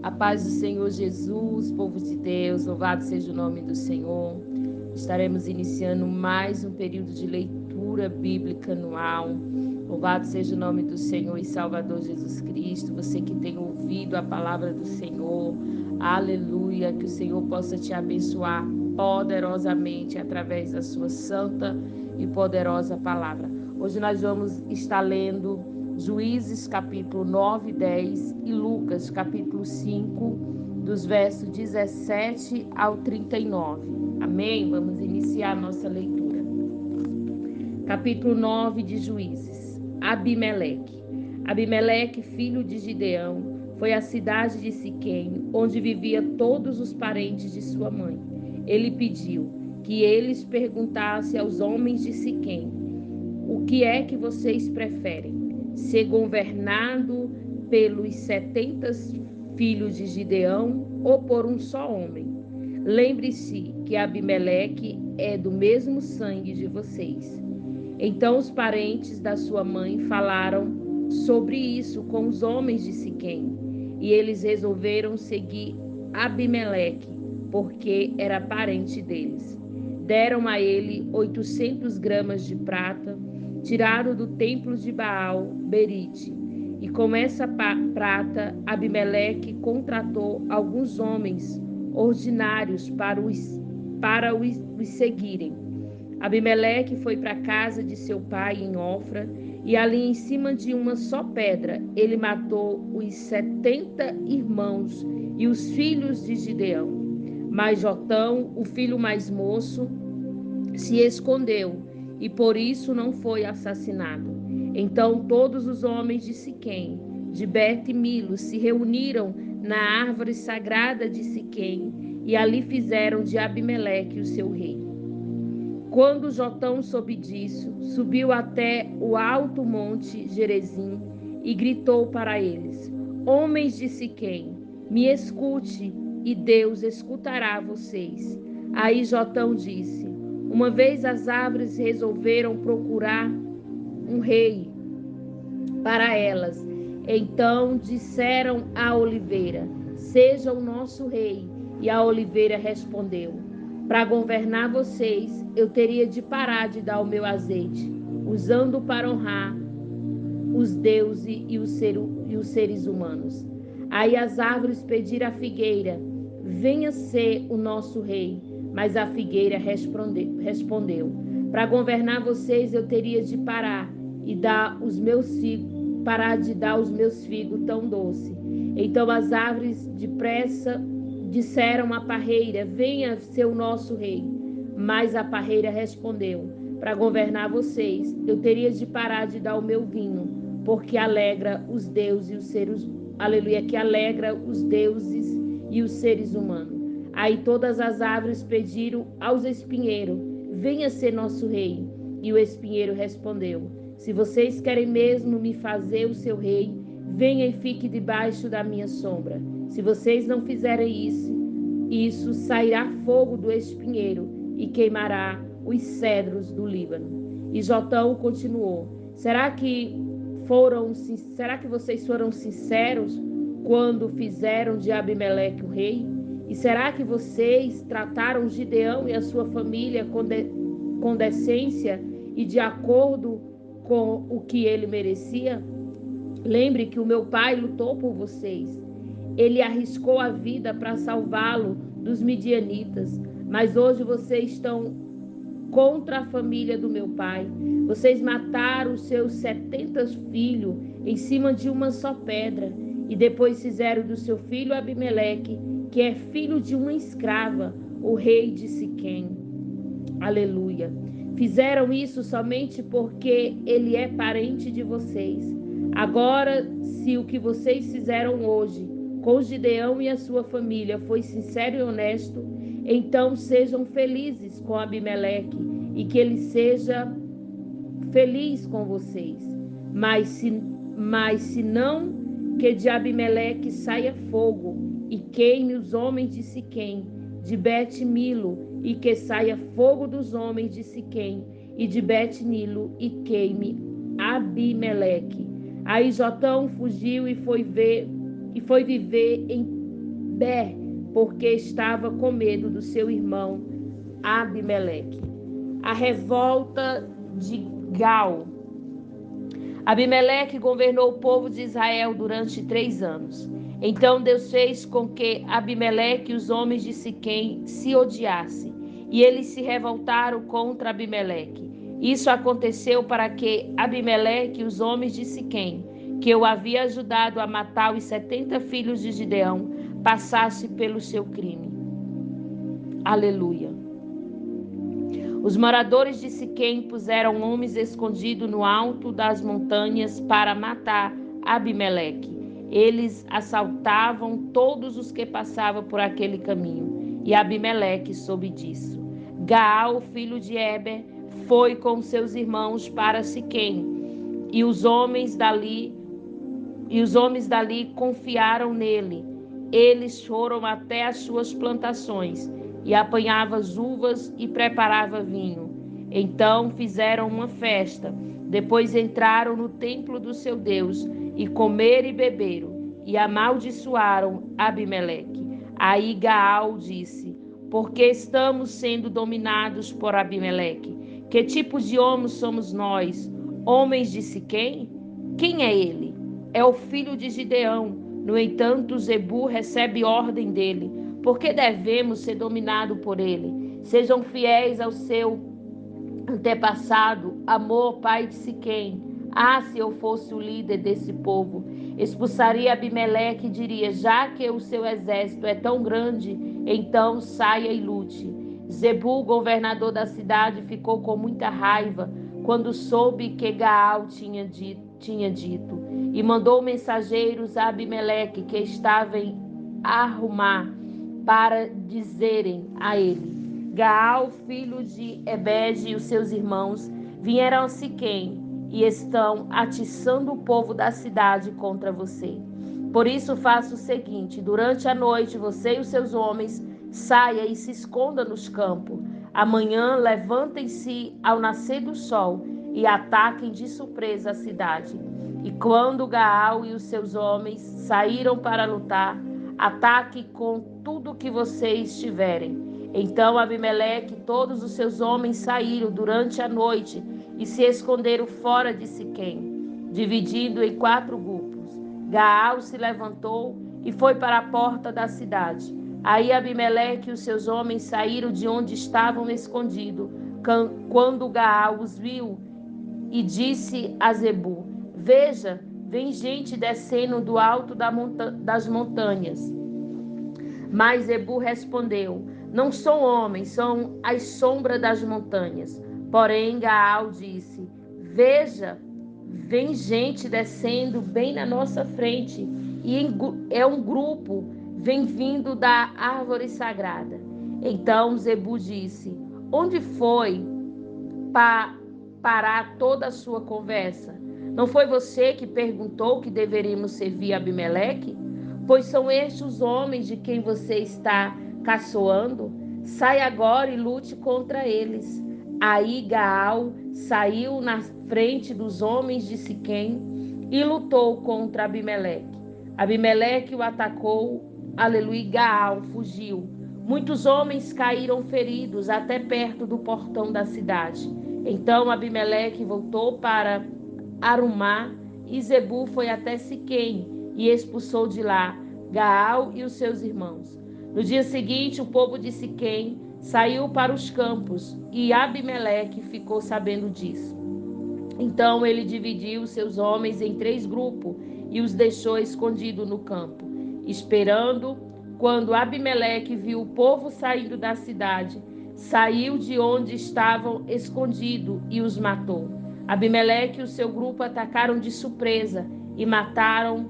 A paz do Senhor Jesus, povo de Deus, louvado seja o nome do Senhor. Estaremos iniciando mais um período de leitura bíblica anual. Louvado seja o nome do Senhor e Salvador Jesus Cristo. Você que tem ouvido a palavra do Senhor, aleluia, que o Senhor possa te abençoar poderosamente através da sua santa e poderosa palavra. Hoje nós vamos estar lendo Juízes capítulo 9 e 10 e Lucas capítulo 5, dos versos 17 ao 39. Amém? Vamos iniciar a nossa leitura. Capítulo 9 de Juízes. Abimeleque. Abimeleque, filho de Gideão, foi à cidade de Siquém, onde vivia todos os parentes de sua mãe. Ele pediu que eles perguntassem aos homens de Siquém: o que é que vocês preferem? Ser governado pelos 70 filhos de Gideão ou por um só homem? Lembre-se que Abimeleque é do mesmo sangue de vocês. Então os parentes da sua mãe falaram sobre isso com os homens de Siquém, e eles resolveram seguir Abimeleque, porque era parente deles. Deram a ele 800 gramas de prata, tiraram do templo de Baal, Berite. E com essa prata, Abimeleque contratou alguns homens ordinários para os seguirem. Abimeleque foi para a casa de seu pai em Ofra, e ali em cima de uma só pedra, ele matou os 70 irmãos e os filhos de Gideão. Mas Jotão, o filho mais moço, se escondeu e por isso não foi assassinado. Então todos os homens de Siquém, de Bet-Milo, se reuniram na árvore sagrada de Siquém e ali fizeram de Abimeleque o seu rei. Quando Jotão soube disso, subiu até o alto monte Gerizim e gritou para eles: homens de Siquém, me escute e Deus escutará vocês. Aí Jotão disse: uma vez as árvores resolveram procurar um rei para elas. Então disseram à oliveira: seja o nosso rei. E a oliveira respondeu: para governar vocês, eu teria de parar de dar o meu azeite, usando para honrar os deuses e os seres humanos. Aí as árvores pediram à figueira: venha ser o nosso rei. Mas a figueira respondeu: para governar vocês eu teria de parar de dar os meus figos tão doce. Então as árvores depressa disseram à parreira: venha ser o nosso rei. Mas a parreira respondeu: para governar vocês eu teria de parar de dar o meu vinho, porque alegra os deuses e os seres, aleluia, que alegra os deuses e os seres humanos. Aí todas as árvores pediram aos espinheiros: venha ser nosso rei. E o espinheiro respondeu: se vocês querem mesmo me fazer o seu rei, venha e fique debaixo da minha sombra. Se vocês não fizerem isso sairá fogo do espinheiro e queimará os cedros do Líbano. E Jotão continuou: será que vocês foram sinceros quando fizeram de Abimeleque o rei? E será que vocês trataram Gideão e a sua família com decência e de acordo com o que ele merecia? Lembre que o meu pai lutou por vocês. Ele arriscou a vida para salvá-lo dos midianitas. Mas hoje vocês estão contra a família do meu pai. Vocês mataram os seus 70 filhos em cima de uma só pedra. E depois fizeram do seu filho Abimeleque, que é filho de uma escrava, o rei de Siquém. Aleluia. Fizeram isso somente porque ele é parente de vocês. Agora, se o que vocês fizeram hoje com Gideão e a sua família foi sincero e honesto, então sejam felizes com Abimeleque e que ele seja feliz com vocês. Mas se não, que de Abimeleque saia fogo e queime os homens de Siquém, de Bet-Milo, e que saia fogo dos homens de Siquém e de Bet-Milo e queime Abimeleque. Aí Jotão fugiu e foi viver em Ber, porque estava com medo do seu irmão Abimeleque. A revolta de Gal. Abimeleque governou o povo de Israel durante 3 anos. Então Deus fez com que Abimeleque e os homens de Siquém se odiassem, e eles se revoltaram contra Abimeleque. Isso aconteceu para que Abimeleque e os homens de Siquém, que eu havia ajudado a matar os 70 filhos de Gideão, passassem pelo seu crime. Aleluia. Os moradores de Siquém puseram homens escondidos no alto das montanhas para matar Abimeleque. Eles assaltavam todos os que passavam por aquele caminho, e Abimeleque soube disso. Gaal, filho de Eber, foi com seus irmãos para Siquém, e os homens dali confiaram nele. Eles foram até as suas plantações e apanhava as uvas e preparava vinho. Então fizeram uma festa. Depois entraram no templo do seu Deus e comeram e beberam e amaldiçoaram Abimeleque. Aí Gaal disse: por que estamos sendo dominados por Abimeleque? Que tipo de homens somos nós? Homens de Siquém? Quem é ele? É o filho de Gideão. No entanto, Zebu recebe ordem dele. Por que devemos ser dominados por ele? Sejam fiéis ao seu antepassado, Amor, pai de Siquém. Ah, se eu fosse o líder desse povo, expulsaria Abimeleque e diria: já que o seu exército é tão grande, então saia e lute. Zebu, governador da cidade, ficou com muita raiva quando soube que Gaal tinha dito, e mandou mensageiros a Abimeleque, que estava em Arumá, para dizerem a ele: Gaal, filho de Ebed, e os seus irmãos vieram a Siquém e estão atiçando o povo da cidade contra você. Por isso faça o seguinte: durante a noite você e os seus homens saia e se esconda nos campos. Amanhã levantem-se ao nascer do sol e ataquem de surpresa a cidade. E quando Gaal e os seus homens saíram para lutar, ataque com tudo que vocês tiverem. Então Abimeleque e todos os seus homens saíram durante a noite e se esconderam fora de Siquém, dividindo em 4 grupos. Gaal se levantou e foi para a porta da cidade. Aí Abimeleque e os seus homens saíram de onde estavam escondidos. Quando Gaal os viu, e disse a Zebu: veja, vem gente descendo do alto das montanhas. Mas Zebu respondeu: não são homens, são as sombras das montanhas. Porém Gaal disse: veja, vem gente descendo bem na nossa frente, e é um grupo, vem vindo da árvore sagrada. Então Zebu disse: onde foi parar toda a sua conversa? Não foi você que perguntou que deveríamos servir Abimeleque? Pois são estes os homens de quem você está caçoando? Sai agora e lute contra eles. Aí Gaal saiu na frente dos homens de Siquém e lutou contra Abimeleque. Abimeleque o atacou, aleluia, Gaal fugiu. Muitos homens caíram feridos até perto do portão da cidade. Então Abimeleque voltou para Arumá e Zebu foi até Siquém e expulsou de lá Gaal e os seus irmãos. No dia seguinte, o povo de Siquém saiu para os campos e Abimeleque ficou sabendo disso. Então ele dividiu seus homens em 3 grupos e os deixou escondidos no campo, esperando. Quando Abimeleque viu o povo saindo da cidade, saiu de onde estavam escondidos e os matou. Abimeleque e o seu grupo atacaram de surpresa e mataram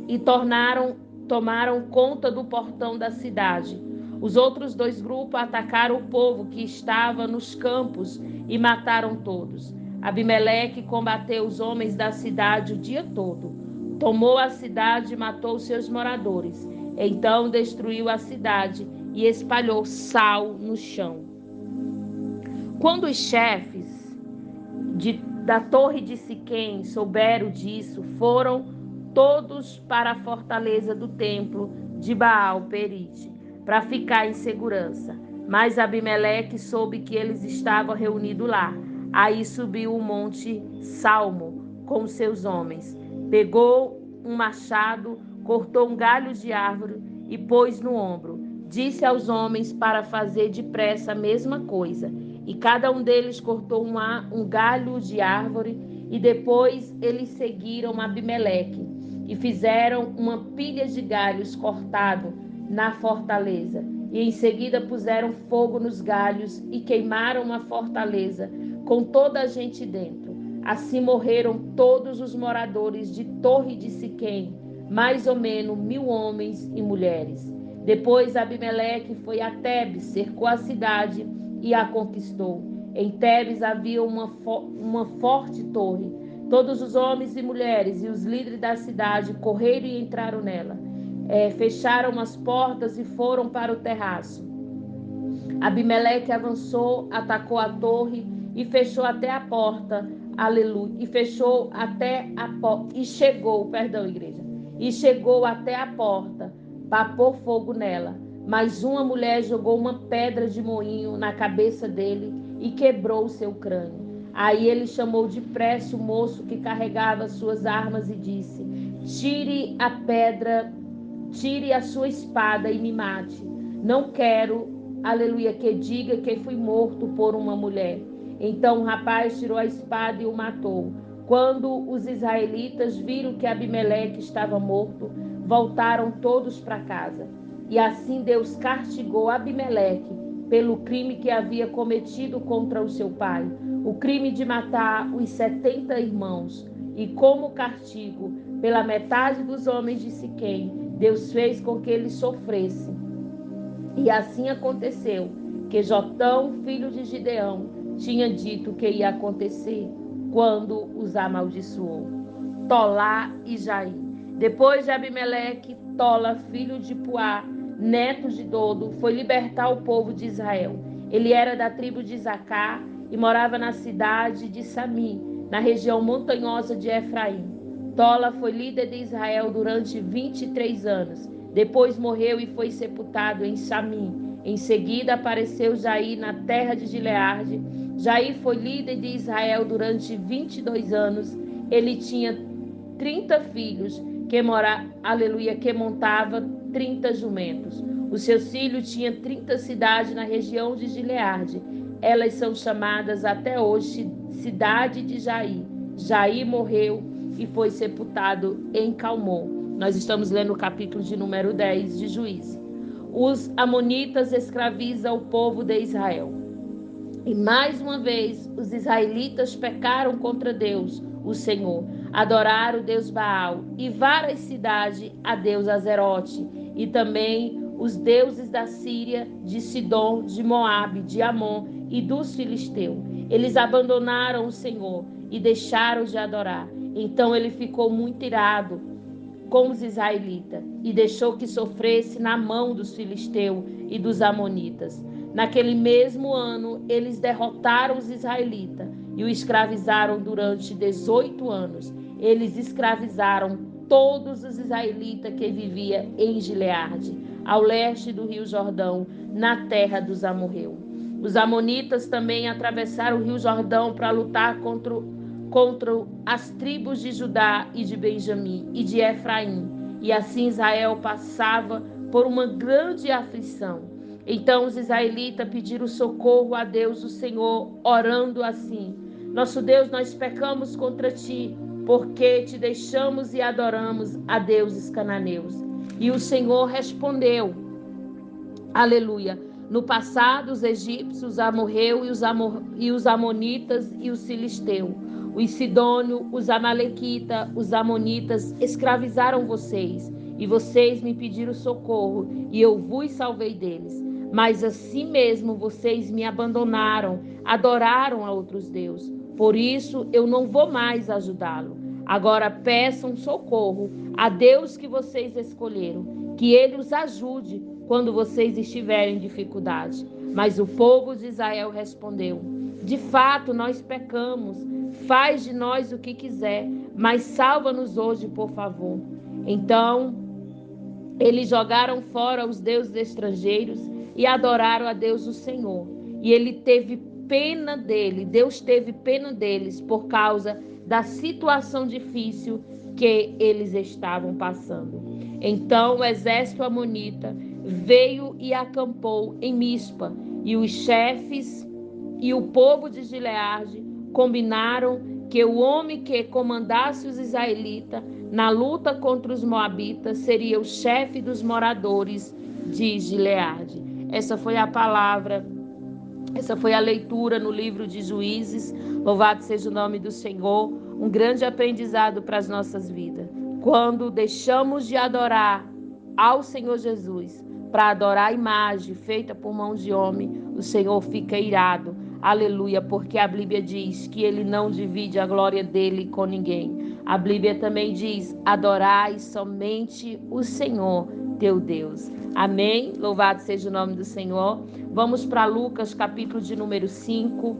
e tomaram conta do portão da cidade. Os outros 2 grupos atacaram o povo que estava nos campos e mataram todos. Abimeleque combateu os homens da cidade o dia todo. Tomou a cidade e matou seus moradores. Então destruiu a cidade e espalhou sal no chão. Quando os chefes da torre de Siquém souberam disso, foram todos para a fortaleza do templo de Baal-Perite, para ficar em segurança. Mas Abimeleque soube que eles estavam reunidos lá. Aí subiu o monte Salmo com seus homens. Pegou um machado, cortou um galho de árvore e pôs no ombro. Disse aos homens para fazer depressa a mesma coisa. E cada um deles cortou um galho de árvore, e depois eles seguiram Abimeleque e fizeram uma pilha de galhos cortados na fortaleza. E em seguida puseram fogo nos galhos e queimaram a fortaleza com toda a gente dentro. Assim morreram todos os moradores de Torre de Siquém, mais ou menos 1.000 homens e mulheres. Depois Abimeleque foi a Tebes, cercou a cidade e a conquistou. Em Tebes havia uma forte torre. Todos os homens e mulheres e os líderes da cidade correram e entraram nela. Fecharam as portas e foram para o terraço. Abimeleque avançou, atacou a torre e fechou até a porta. Aleluia. E chegou até a porta para pôr fogo nela. Mas uma mulher jogou uma pedra de moinho na cabeça dele e quebrou o seu crânio. Aí ele chamou depressa o moço que carregava suas armas e disse: tire a pedra, tire a sua espada e me mate. Não quero, aleluia, que diga que fui morto por uma mulher. Então o rapaz tirou a espada e o matou. Quando os israelitas viram que Abimeleque estava morto, voltaram todos para casa. E assim Deus castigou Abimeleque pelo crime que havia cometido contra o seu pai, o crime de matar os 70 irmãos. E como castigo pela metade dos homens de Siquém, Deus fez com que ele sofresse. E assim aconteceu que Jotão, filho de Gideão, tinha dito que ia acontecer quando os amaldiçoou. Tolá e Jair. Depois de Abimeleque, Tola, filho de Puá, neto de Dodo, foi libertar o povo de Israel. Ele era da tribo de Isacar e morava na cidade de Sami, na região montanhosa de Efraim. Tola foi líder de Israel durante 23 anos. Depois morreu e foi sepultado em Sami. Em seguida apareceu Jair na terra de Gileade. Jair foi líder de Israel durante 22 anos. Ele tinha 30 filhos que montava 30 jumentos. Os seus filhos tinham 30 cidades na região de Gileade. Elas são chamadas até hoje cidade de Jair. Jair morreu e foi sepultado em Calmon. Nós estamos lendo o capítulo de número 10 de Juízes. Os amonitas escravizam o povo de Israel. E mais uma vez os israelitas pecaram contra Deus, o Senhor. Adoraram o Deus Baal e várias cidades a Deus Azerote, e também os deuses da Síria, de Sidom, de Moabe, de Amon e dos filisteus. Eles abandonaram o Senhor e deixaram de adorar. Então ele ficou muito irado com os israelitas e deixou que sofresse na mão dos filisteus e dos amonitas. Naquele mesmo ano, eles derrotaram os israelitas e o escravizaram durante 18 anos. Eles escravizaram todos os israelitas que viviam em Gileade, ao leste do rio Jordão, na terra dos amorreus. Os amonitas também atravessaram o rio Jordão para lutar contra as tribos de Judá e de Benjamim e de Efraim. E assim Israel passava por uma grande aflição. Então os israelitas pediram socorro a Deus, o Senhor, orando assim: nosso Deus, nós pecamos contra ti, porque te deixamos e adoramos a deuses cananeus. E o Senhor respondeu, aleluia: no passado os egípcios, os amorreus e os amonitas e os filisteus, os sidônios, os amalequitas, os amonitas escravizaram vocês, e vocês me pediram socorro, e eu vos salvei deles. Mas assim mesmo vocês me abandonaram, adoraram a outros deuses. Por isso eu não vou mais ajudá-lo. Agora peçam socorro a Deus que vocês escolheram, que ele os ajude quando vocês estiverem em dificuldade. Mas o povo de Israel respondeu: de fato nós pecamos, faz de nós o que quiser, mas salva-nos hoje, por favor. Então, eles jogaram fora os deuses estrangeiros e adoraram a Deus o Senhor. E ele teve pena dele, Deus teve pena deles por causa da situação difícil que eles estavam passando. Então o exército amonita veio e acampou em Mispa, e os chefes e o povo de Gileade combinaram que o homem que comandasse os israelitas na luta contra os moabitas seria o chefe dos moradores de Gileade. Essa foi a palavra, essa foi a leitura no livro de Juízes. Louvado seja o nome do Senhor. Um grande aprendizado para as nossas vidas. Quando deixamos de adorar ao Senhor Jesus para adorar a imagem feita por mãos de homem, o Senhor fica irado. Aleluia, porque a Bíblia diz que ele não divide a glória dele com ninguém. A Bíblia também diz: adorai somente o Senhor teu Deus. Amém? Louvado seja o nome do Senhor. Vamos para Lucas, capítulo de número 5.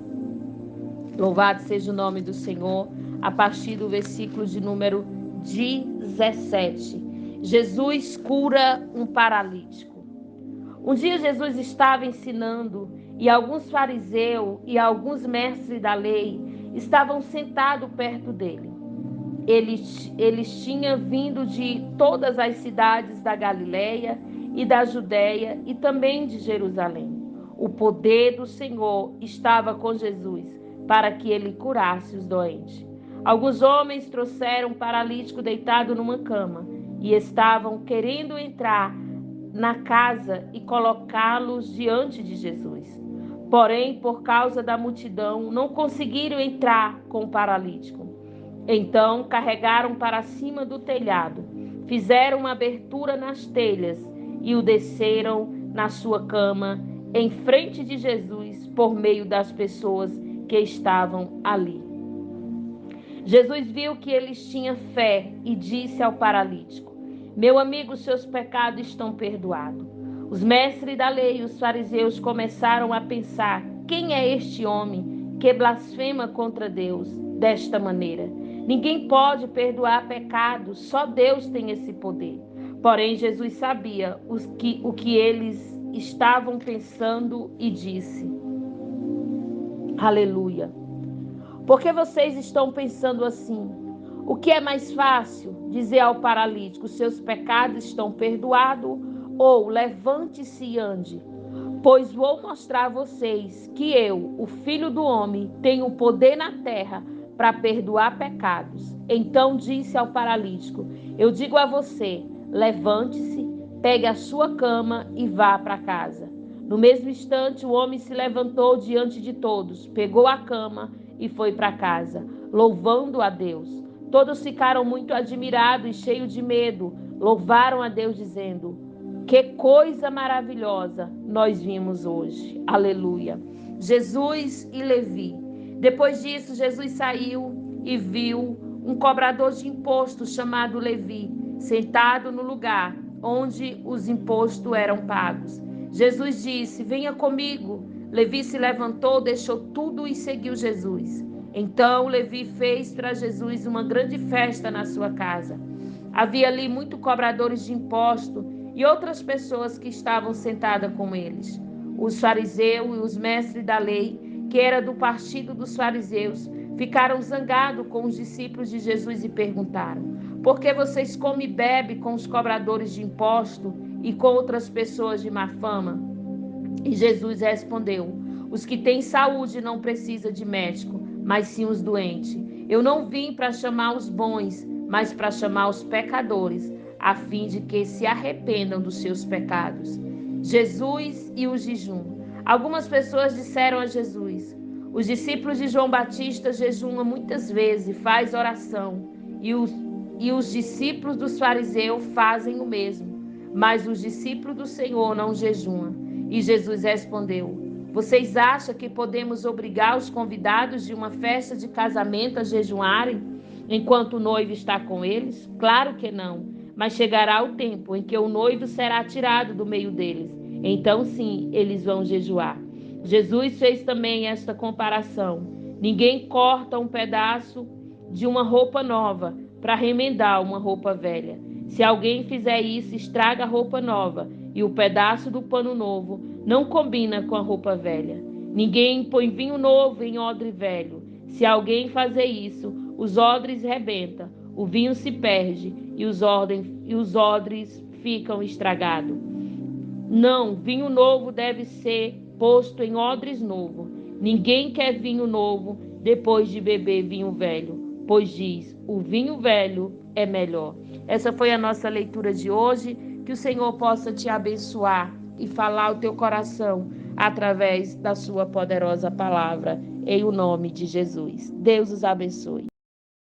Louvado seja o nome do Senhor. A partir do versículo de número 17. Jesus cura um paralítico. Um dia Jesus estava ensinando e alguns fariseus e alguns mestres da lei estavam sentados perto dele. Eles tinham vindo de todas as cidades da Galileia e da Judéia e também de Jerusalém. O poder do Senhor estava com Jesus para que ele curasse os doentes. Alguns homens trouxeram um paralítico deitado numa cama e estavam querendo entrar na casa e colocá-los diante de Jesus. Porém, por causa da multidão, não conseguiram entrar com o paralítico. Então, carregaram para cima do telhado, fizeram uma abertura nas telhas e o desceram na sua cama, em frente de Jesus, por meio das pessoas que estavam ali. Jesus viu que eles tinham fé e disse ao paralítico: meu amigo, seus pecados estão perdoados. Os mestres da lei e os fariseus começaram a pensar: quem é este homem que blasfema contra Deus desta maneira? Ninguém pode perdoar pecados, só Deus tem esse poder. Porém, Jesus sabia o que eles estavam pensando e disse: aleluia. Por que vocês estão pensando assim? O que é mais fácil? Dizer ao paralítico: seus pecados estão perdoados, ou levante-se e ande? Pois vou mostrar a vocês que eu, o Filho do Homem, tenho poder na terra para perdoar pecados. Então disse ao paralítico: eu digo a você, levante-se, pegue a sua cama e vá para casa. No mesmo instante, o homem se levantou diante de todos, pegou a cama e foi para casa, louvando a Deus. Todos ficaram muito admirados e cheios de medo, louvaram a Deus dizendo: que coisa maravilhosa nós vimos hoje. Aleluia. Jesus e Levi. Depois disso, Jesus saiu e viu um cobrador de imposto chamado Levi, sentado no lugar onde os impostos eram pagos. Jesus disse: venha comigo. Levi se levantou, deixou tudo e seguiu Jesus. Então Levi fez para Jesus uma grande festa na sua casa. Havia ali muitos cobradores de imposto e outras pessoas que estavam sentadas com eles. Os fariseus e os mestres da lei, que era do partido dos fariseus, ficaram zangados com os discípulos de Jesus e perguntaram: por que vocês comem e bebem com os cobradores de imposto e com outras pessoas de má fama? E Jesus respondeu: os que têm saúde não precisam de médico, mas sim os doentes. Eu não vim para chamar os bons, mas para chamar os pecadores, a fim de que se arrependam dos seus pecados. Jesus e o jejum. Algumas pessoas disseram a Jesus: os discípulos de João Batista jejuam muitas vezes, faz oração, e os discípulos dos fariseus fazem o mesmo, mas os discípulos do Senhor não jejuam. E Jesus respondeu: vocês acham que podemos obrigar os convidados de uma festa de casamento a jejuarem enquanto o noivo está com eles? Claro que não, mas chegará o tempo em que o noivo será tirado do meio deles. Então sim, eles vão jejuar. Jesus fez também esta comparação: ninguém corta um pedaço de uma roupa nova para remendar uma roupa velha. Se alguém fizer isso, estraga a roupa nova, e o pedaço do pano novo não combina com a roupa velha. Ninguém põe vinho novo em odre velho. Se alguém fazer isso, os odres rebentam, o vinho se perde e os odres ficam estragados. Não, vinho novo deve ser posto em odres novo. Ninguém quer vinho novo depois de beber vinho velho, pois diz, o vinho velho é melhor. Essa foi a nossa leitura de hoje. Que o Senhor possa te abençoar e falar o teu coração através da sua poderosa palavra, em o nome de Jesus. Deus os abençoe.